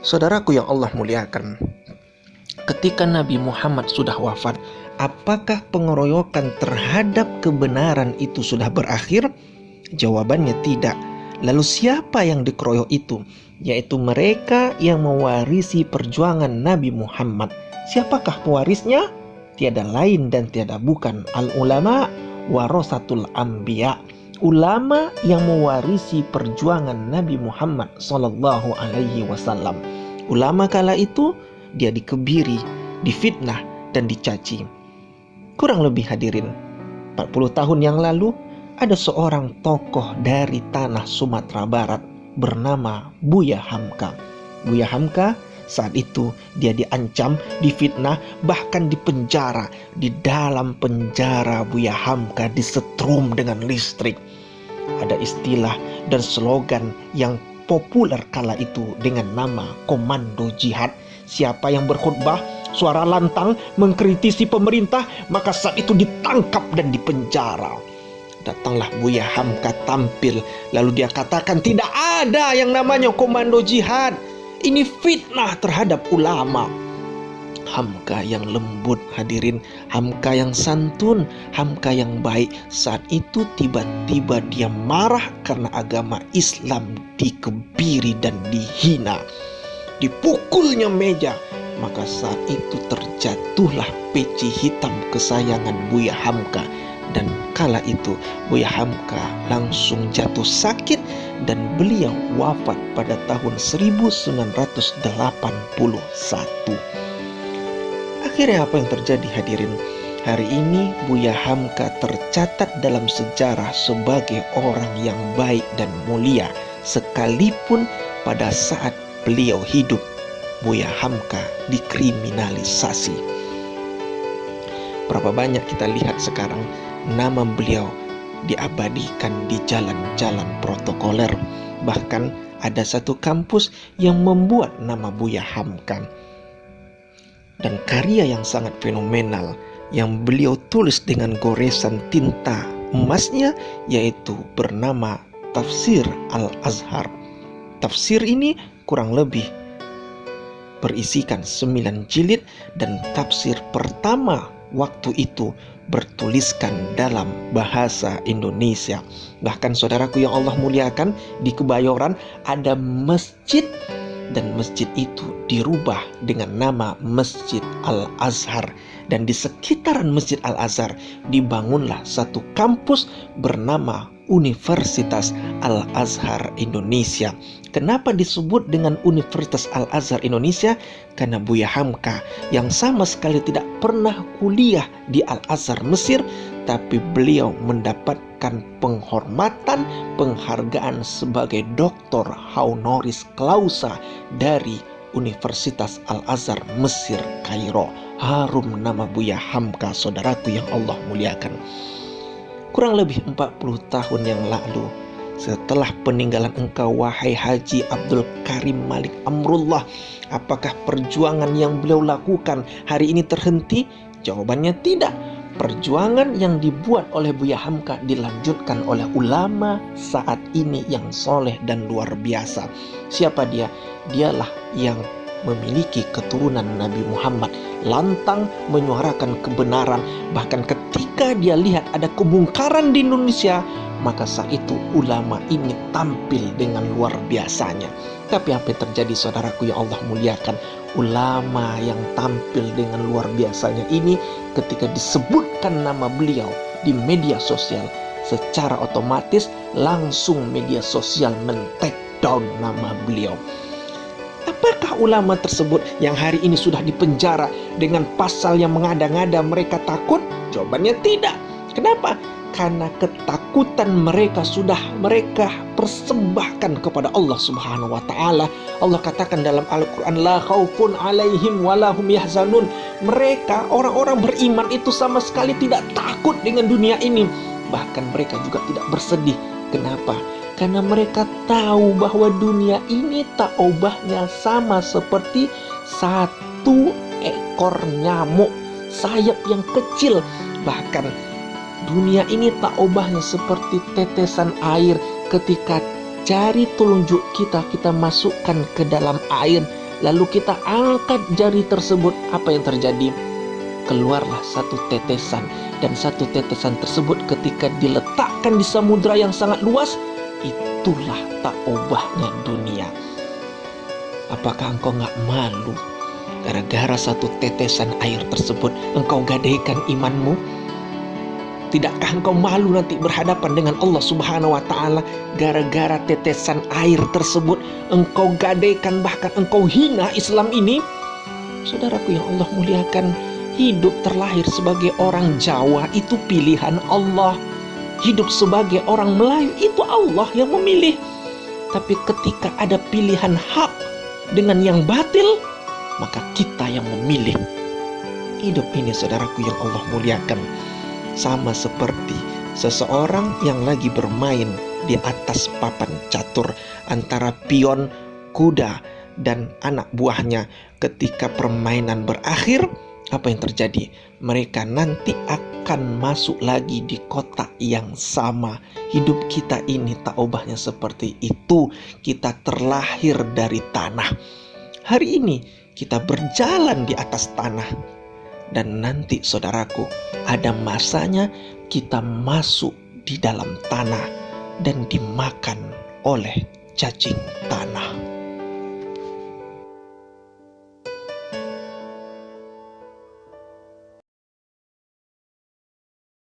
Saudaraku yang Allah muliakan, ketika Nabi Muhammad sudah wafat, apakah pengeroyokan terhadap kebenaran itu sudah berakhir? Jawabannya tidak. Lalu siapa yang dikeroyok itu? Yaitu mereka yang mewarisi perjuangan Nabi Muhammad. Siapakah pewarisnya? Tiada lain dan tiada bukan al-ulama warasatul anbiya. Ulama yang mewarisi perjuangan Nabi Muhammad sallallahu alaihi wasallam. Ulama kala itu dia dikebiri, difitnah dan dicaci. Kurang lebih hadirin, 40 tahun yang lalu ada seorang tokoh dari tanah Sumatera Barat bernama Buya Hamka. Buya Hamka saat itu dia diancam, difitnah, bahkan dipenjara. Di dalam penjara Buya Hamka disetrum dengan listrik. Ada istilah dan slogan yang populer kala itu dengan nama Komando Jihad. Siapa yang berkhutbah suara lantang mengkritisi pemerintah, maka saat itu ditangkap dan dipenjara. Datanglah Buya Hamka tampil, lalu dia katakan tidak ada yang namanya Komando Jihad. Ini fitnah terhadap ulama. Hamka yang lembut hadirin, Hamka yang santun, Hamka yang baik, saat itu tiba-tiba dia marah karena agama Islam dikebiri dan dihina. Dipukulnya meja, maka saat itu terjatuhlah peci hitam kesayangan Buya Hamka. Dan kala itu Buya Hamka langsung jatuh sakit dan beliau wafat pada tahun 1981. Akhirnya apa yang terjadi hadirin? Hari ini Buya Hamka tercatat dalam sejarah sebagai orang yang baik dan mulia. Sekalipun pada saat beliau hidup, Buya Hamka dikriminalisasi. Berapa banyak kita lihat sekarang nama beliau diabadikan di jalan-jalan protokoler. Bahkan ada satu kampus yang membuat nama Buya Hamka. Dan karya yang sangat fenomenal yang beliau tulis dengan goresan tinta emasnya yaitu bernama Tafsir Al-Azhar. Tafsir ini kurang lebih berisikan 9 jilid dan tafsir pertama waktu itu bertuliskan dalam bahasa Indonesia. Bahkan saudaraku yang Allah muliakan, di Kebayoran ada masjid dan masjid itu dirubah dengan nama Masjid Al-Azhar. Dan di sekitaran Masjid Al-Azhar dibangunlah satu kampus bernama Universitas Al-Azhar Indonesia. Kenapa disebut dengan Universitas Al-Azhar Indonesia? Karena Buya Hamka yang sama sekali tidak pernah kuliah di Al-Azhar Mesir, tapi beliau mendapatkan penghormatan, penghargaan sebagai doktor honoris causa dari Universitas Al-Azhar Mesir Kairo. Harum nama Buya Hamka, saudaraku yang Allah muliakan. Kurang lebih 40 tahun yang lalu, setelah peninggalan engkau wahai Haji Abdul Karim Malik Amrullah, apakah perjuangan yang beliau lakukan hari ini terhenti? Jawabannya tidak. Perjuangan yang dibuat oleh Buya Hamka dilanjutkan oleh ulama saat ini yang soleh dan luar biasa. Siapa dia? Dialah yang memiliki keturunan Nabi Muhammad, lantang menyuarakan kebenaran. Bahkan ketika dia lihat ada kemungkaran di Indonesia, maka saat itu ulama ini tampil dengan luar biasanya. Tapi apa yang terjadi saudaraku yang Allah muliakan? Ulama yang tampil dengan luar biasanya ini ketika disebutkan nama beliau di media sosial, secara otomatis langsung media sosial men-take down nama beliau. Apakah ulama tersebut yang hari ini sudah dipenjara dengan pasal yang mengada-ngada mereka takut? Jawabannya tidak. Kenapa? Karena ketakutan mereka sudah mereka persembahkan kepada Allah Subhanahu wa taala. Allah katakan dalam Al-Qur'an, la khaufun 'alaihim wa lahum yahzanun. Mereka orang-orang beriman itu sama sekali tidak takut dengan dunia ini. Bahkan mereka juga tidak bersedih. Kenapa? Karena mereka tahu bahwa dunia ini tak ubahnya sama seperti satu ekor nyamuk sayap yang kecil. Bahkan dunia ini tak ubahnya seperti tetesan air. Ketika jari telunjuk kita masukkan ke dalam air, lalu kita angkat jari tersebut, apa yang terjadi? Keluarlah satu tetesan, dan satu tetesan tersebut ketika diletakkan di samudra yang sangat luas, itulah taubahnya dunia. Apakah engkau gak malu? Gara-gara satu tetesan air tersebut engkau gadaikan imanmu? Tidakkah engkau malu nanti berhadapan dengan Allah Subhanahu wa Ta'ala? Gara-gara tetesan air tersebut engkau gadaikan, bahkan engkau hina Islam ini. Saudaraku yang Allah muliakan, hidup terlahir sebagai orang Jawa itu pilihan Allah. Hidup sebagai orang Melayu itu Allah yang memilih. Tapi ketika ada pilihan hak dengan yang batil, maka kita yang memilih. Hidup ini, saudaraku yang Allah muliakan, sama seperti seseorang yang lagi bermain di atas papan catur antara pion, kuda, dan anak buahnya. Ketika permainan berakhir, apa yang terjadi? Mereka nanti akan masuk lagi di kotak yang sama. Hidup kita ini taubahnya seperti itu. Kita terlahir dari tanah. Hari ini kita berjalan di atas tanah. Dan nanti saudaraku, ada masanya kita masuk di dalam tanah dan dimakan oleh cacing tanah.